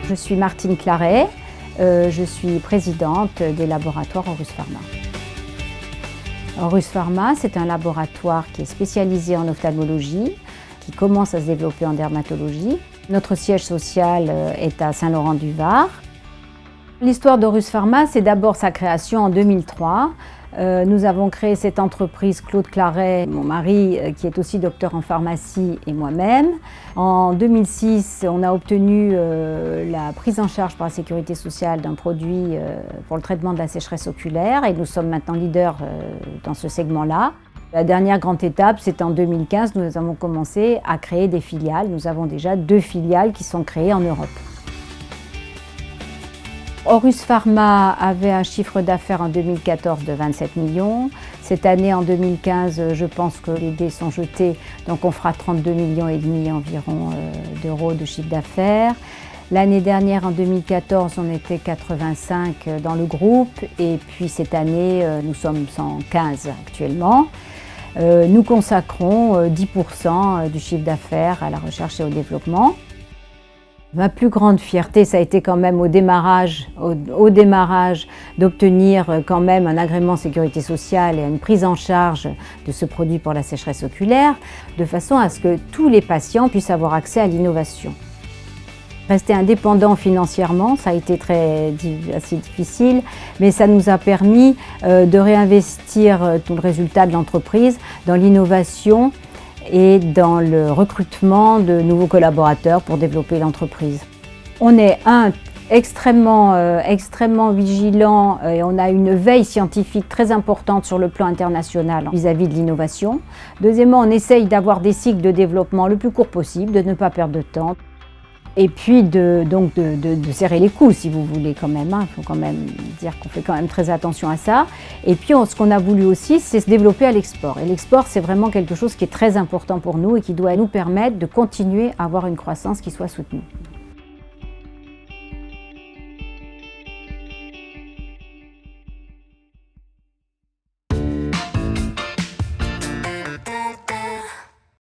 Je suis Martine Claret, je suis présidente des laboratoires Aurus Pharma. Aurus Pharma, c'est un laboratoire qui est spécialisé en ophtalmologie, qui commence à se développer en dermatologie. Notre siège social est à Saint-Laurent-du-Var. L'histoire d'Aurus Pharma, c'est d'abord sa création en 2003. Nous avons créé cette entreprise, Claude Claret, mon mari qui est aussi docteur en pharmacie et moi-même. En 2006, on a obtenu la prise en charge par la sécurité sociale d'un produit pour le traitement de la sécheresse oculaire et nous sommes maintenant leaders dans ce segment-là. La dernière grande étape, c'est en 2015, nous avons commencé à créer des filiales. Nous avons déjà 2 filiales qui sont créées en Europe. Aurus Pharma avait un chiffre d'affaires en 2014 de 27 millions. Cette année, en 2015, je pense que les dés sont jetés, donc on fera 32,5 millions environ d'euros de chiffre d'affaires. L'année dernière, en 2014, on était 85 dans le groupe et puis cette année, nous sommes 115 actuellement. Nous consacrons 10% du chiffre d'affaires à la recherche et au développement. Ma plus grande fierté, ça a été quand même au démarrage d'obtenir quand même un agrément sécurité sociale et une prise en charge de ce produit pour la sécheresse oculaire, de façon à ce que tous les patients puissent avoir accès à l'innovation. Rester indépendant financièrement, ça a été assez difficile, mais ça nous a permis de réinvestir tout le résultat de l'entreprise dans l'innovation et dans le recrutement de nouveaux collaborateurs pour développer l'entreprise. On est extrêmement vigilant et on a une veille scientifique très importante sur le plan international vis-à-vis de l'innovation. Deuxièmement, on essaye d'avoir des cycles de développement le plus court possible, de ne pas perdre de temps. Et puis de serrer les coups, si vous voulez quand même. Il faut quand même dire qu'on fait quand même très attention à ça. Et puis ce qu'on a voulu aussi, c'est se développer à l'export. Et l'export, c'est vraiment quelque chose qui est très important pour nous et qui doit nous permettre de continuer à avoir une croissance qui soit soutenue.